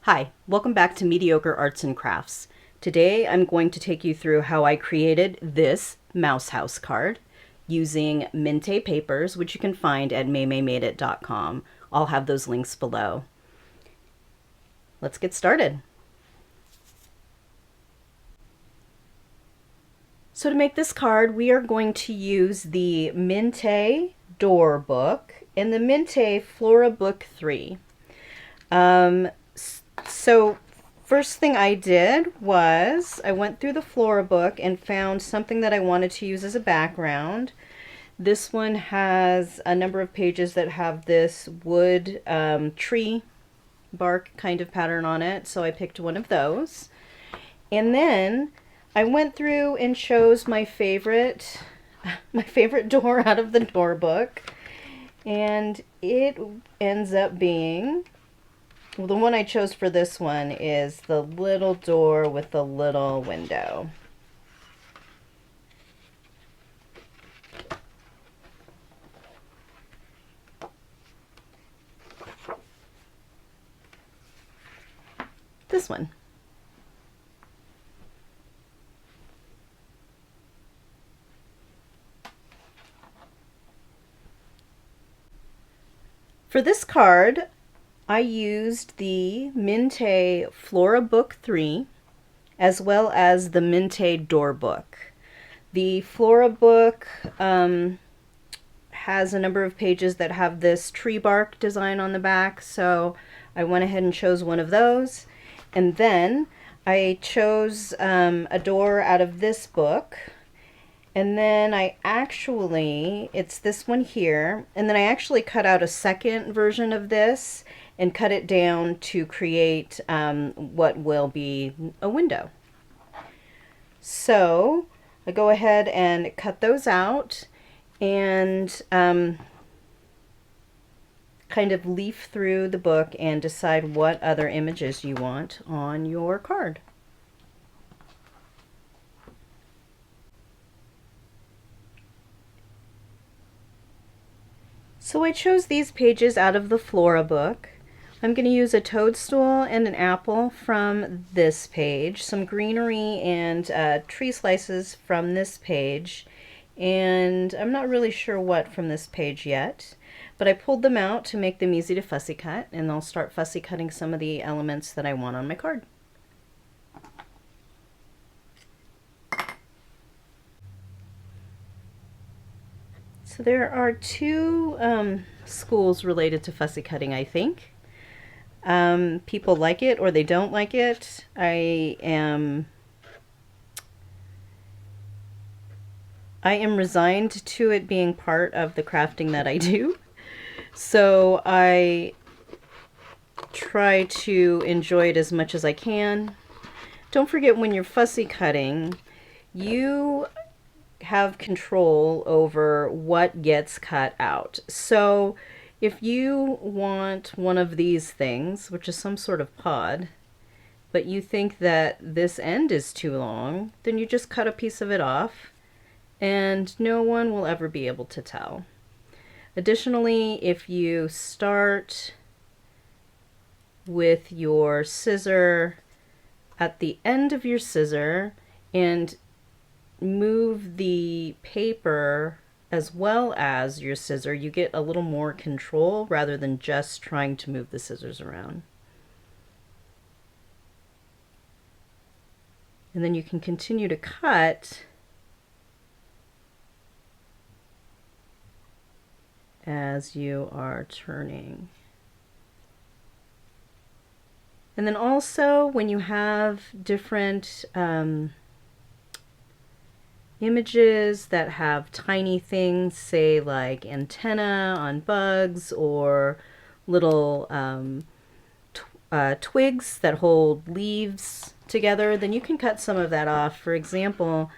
Hi, welcome back to Mediocre Arts and Crafts. Today I'm going to take you through how I created this mouse house card using Mintay papers, which you can find at maymaymadeit.com. I'll have those links below. Let's get started. So to make this card, we are going to use the Mintay door book and the Mintay Flora Book 3. So first thing I did was I went through the Flora book and found something that I wanted to use as a background. This one has a number of pages that have this wood tree bark kind of pattern on it, so I picked one of those. And then I went through and chose my favorite door out of the door book, and it ends up being, well, the one I chose for this one is the little door with the little window. This one. For this card, I used the Mintay Flora Book 3 as well as the Mintay Door Book. The Flora Book has a number of pages that have this tree bark design on the back, so I went ahead and chose one of those. And then I chose a door out of this book. And then it's this one here, and then I actually cut out a second version of this and cut it down to create what will be a window. So I go ahead and cut those out and kind of leaf through the book and decide what other images you want on your card. So I chose these pages out of the Flora book. I'm going to use a toadstool and an apple from this page, some greenery and tree slices from this page, and I'm not really sure what from this page yet, but I pulled them out to make them easy to fussy cut, and I'll start fussy cutting some of the elements that I want on my card. So there are two schools related to fussy cutting, I think. People like it or they don't like it. I am resigned to it being part of the crafting that I do. So I try to enjoy it as much as I can. Don't forget, when you're fussy cutting, you have control over what gets cut out. So if you want one of these things, which is some sort of pod, but you think that this end is too long, then you just cut a piece of it off and no one will ever be able to tell. Additionally, if you start with your scissor at the end of your scissor and move the paper as well as your scissor, you get a little more control rather than just trying to move the scissors around. And then you can continue to cut as you are turning. And then also, when you have different images that have tiny things, say like antenna on bugs or little twigs that hold leaves together, then you can cut some of that off. For example,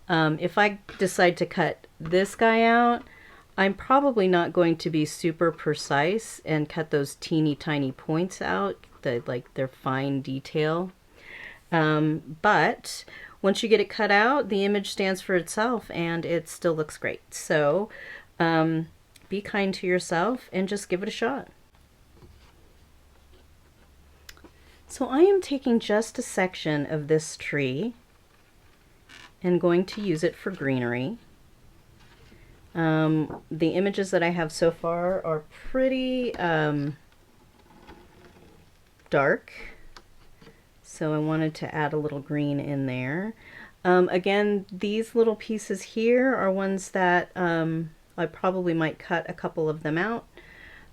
if I decide to cut this guy out, I'm probably not going to be super precise and cut those teeny tiny points out, their fine detail. But once you get it cut out, the image stands for itself and it still looks great. So be kind to yourself and just give it a shot. So I am taking just a section of this tree and going to use it for greenery. The images that I have so far are pretty dark, so I wanted to add a little green in there. Again, these little pieces here are ones that I probably might cut a couple of them out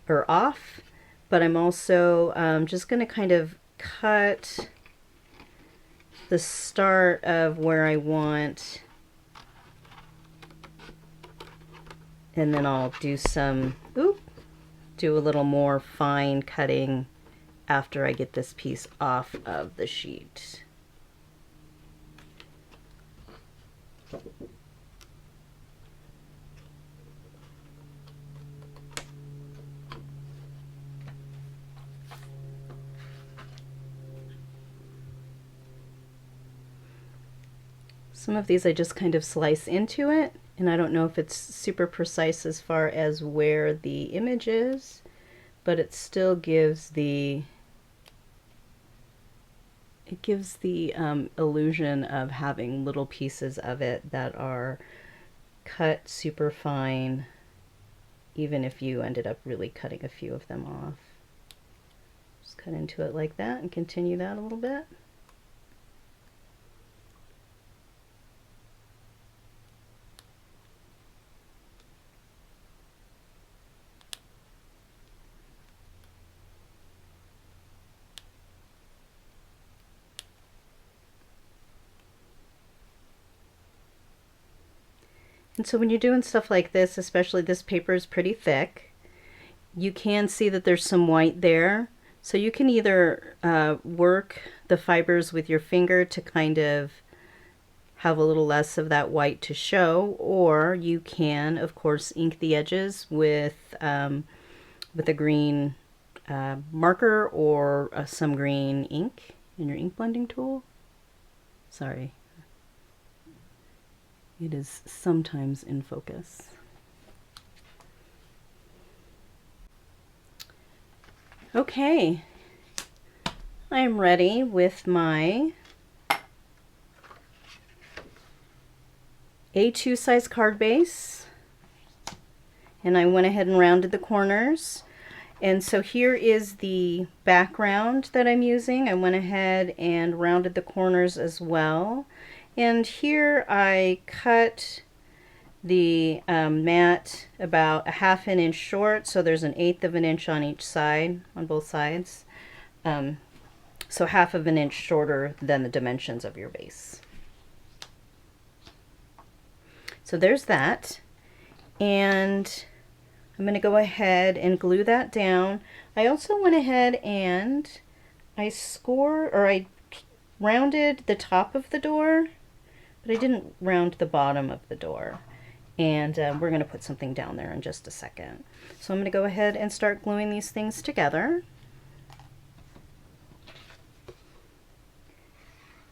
or off, but I'm also just going to kind of cut the start of where I want, and then I'll do do a little more fine cutting after I get this piece off of the sheet. Some of these I just kind of slice into it, and I don't know if it's super precise as far as where the image is, but it still gives the illusion of having little pieces of it that are cut super fine, even if you ended up really cutting a few of them off. Just cut into it like that and continue that a little bit. And so when you're doing stuff like this, especially this paper is pretty thick, you can see that there's some white there. So you can either work the fibers with your finger to kind of have a little less of that white to show, or you can, of course, ink the edges with a green marker or some green ink in your ink blending tool. Sorry. It is sometimes in focus. Okay, I am ready with my A2 size card base, and I went ahead and rounded the corners. And so here is the background that I'm using. I went ahead and rounded the corners as well. And here I cut the mat about a ½ inch short, so there's 1/8 of an inch on each side, on both sides. So ½ of an inch shorter than the dimensions of your base. So there's that. And I'm going to go ahead and glue that down. I also went ahead and I rounded the top of the door, but I didn't round the bottom of the door. And we're going to put something down there in just a second. So I'm going to go ahead and start gluing these things together.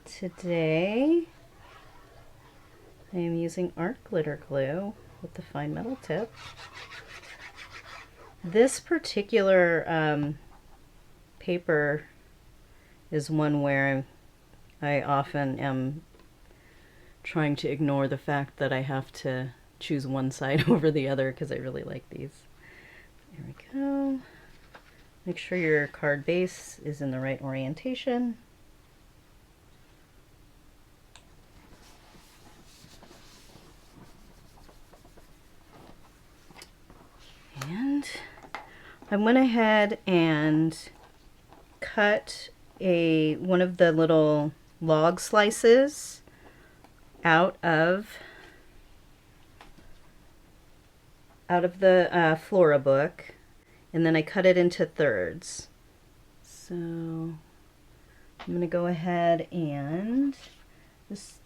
Today I am using art glitter glue with the fine metal tip. This particular paper is one where I often am trying to ignore the fact that I have to choose one side over the other because I really like these. There we go. Make sure your card base is in the right orientation. And I went ahead and cut one of the little log slices out of the Flora book, and then I cut it into thirds. So I'm going to go ahead and this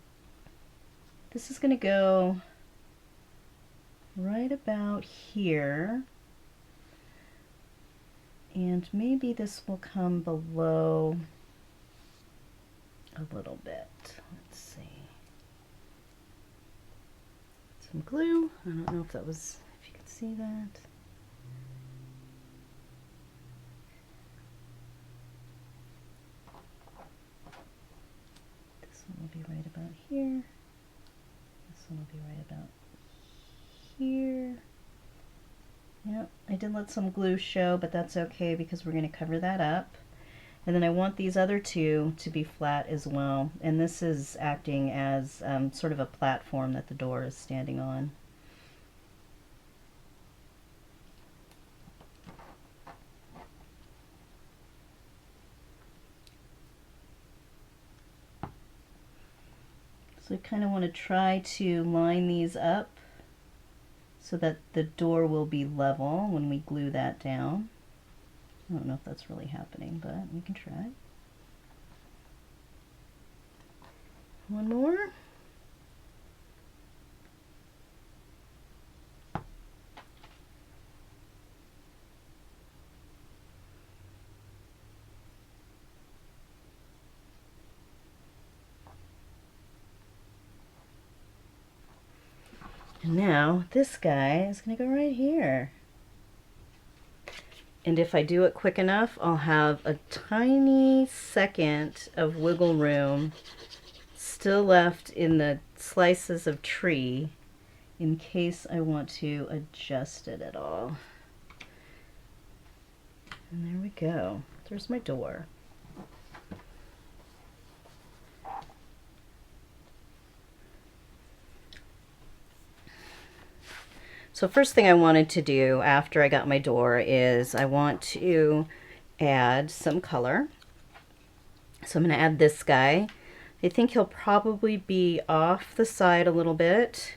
is going to go right about here, and maybe this will come below a little bit. Let's see. Some glue. I don't know if See that? This one will be right about here. This one will be right about here. Yep, I did let some glue show, but that's okay because we're going to cover that up. And then I want these other two to be flat as well. And this is acting as sort of a platform that the door is standing on. So I kind of want to try to line these up so that the door will be level when we glue that down. I don't know if that's really happening, but we can try. One more. And now this guy is going to go right here. And if I do it quick enough, I'll have a tiny second of wiggle room still left in the slices of tree in case I want to adjust it at all. And there we go. There's my door. So first thing I wanted to do after I got my door is I want to add some color. So I'm going to add this guy. I think he'll probably be off the side a little bit.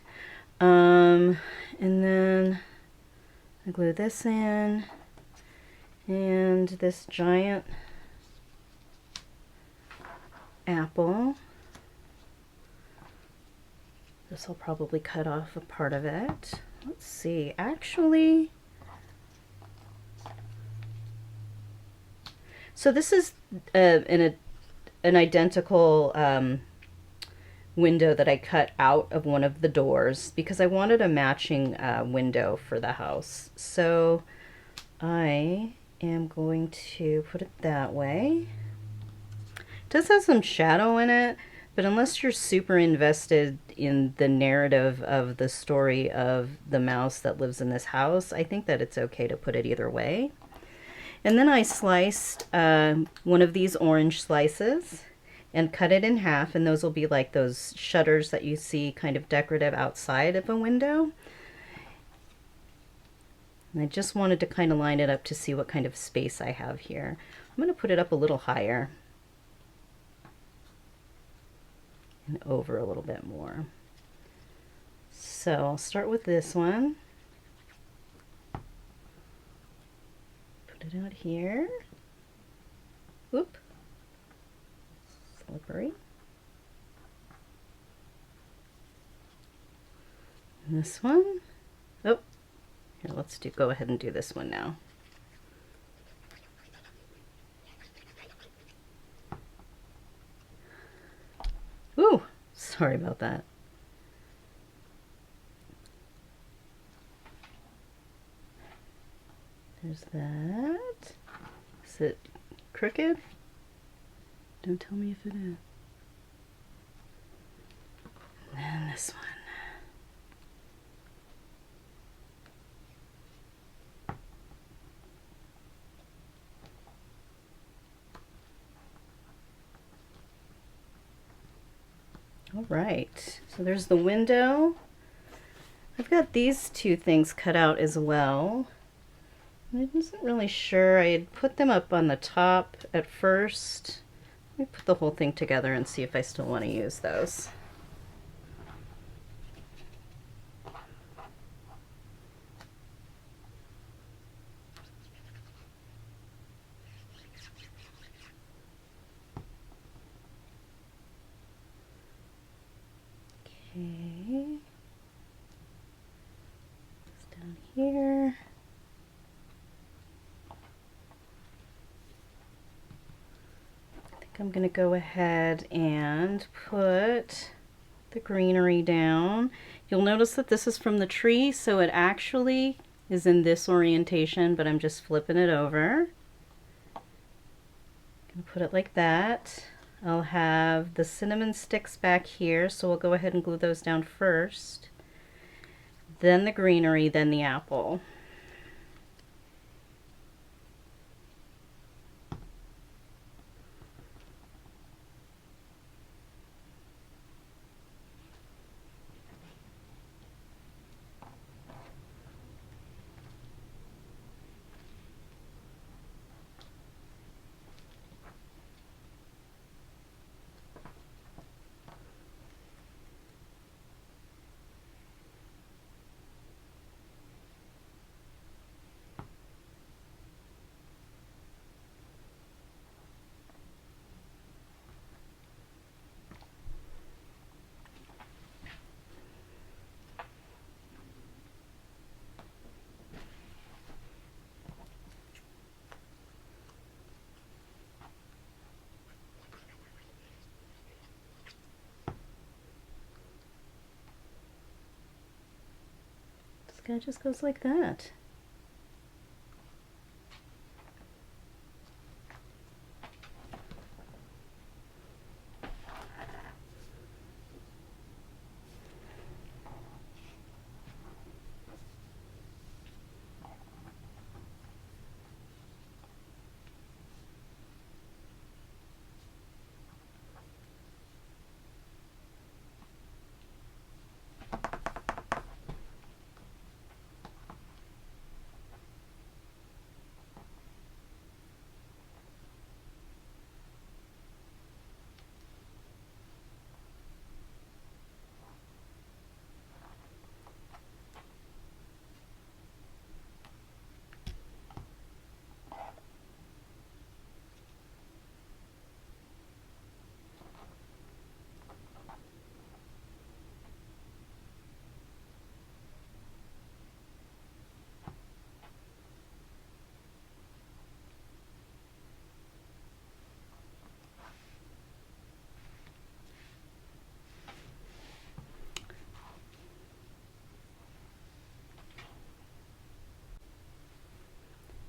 And then I glue this in and this giant apple. This will probably cut off a part of it. Let's see, actually, so this is an identical window that I cut out of one of the doors because I wanted a matching window for the house. So I am going to put it that way. It does have some shadow in it, but unless you're super invested in the narrative of the story of the mouse that lives in this house, I think that it's okay to put it either way. And then I sliced one of these orange slices and cut it in half, and those will be like those shutters that you see kind of decorative outside of a window. And I just wanted to kind of line it up to see what kind of space I have here. I'm going to put it up a little higher and over a little bit more. So I'll start with this one. Put it out here. Whoop. Slippery. And this one. Oh, here, let's go ahead and do this one now. Ooh, sorry about that. There's that. Is it crooked? Don't tell me if it is. And then this one. All right, so there's the window. I've got these two things cut out as well. I wasn't really sure. I had put them up on the top at first. Let me put the whole thing together and see if I still want to use those. Okay. It's down here. I think I'm going to go ahead and put the greenery down. You'll notice that this is from the tree, so it actually is in this orientation, but I'm just flipping it over. Gonna put it like that. I'll have the cinnamon sticks back here, so we'll go ahead and glue those down first. Then the greenery, then the apple. This guy just goes like that.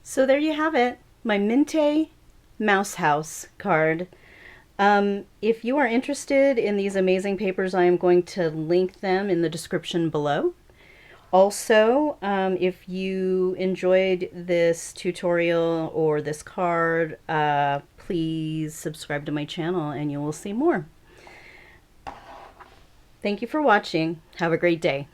So there you have it, my Mintay Mouse House card. If you are interested in these amazing papers, I am going to link them in the description below. Also, if you enjoyed this tutorial or this card, please subscribe to my channel and you will see more. Thank you for watching. Have a great day.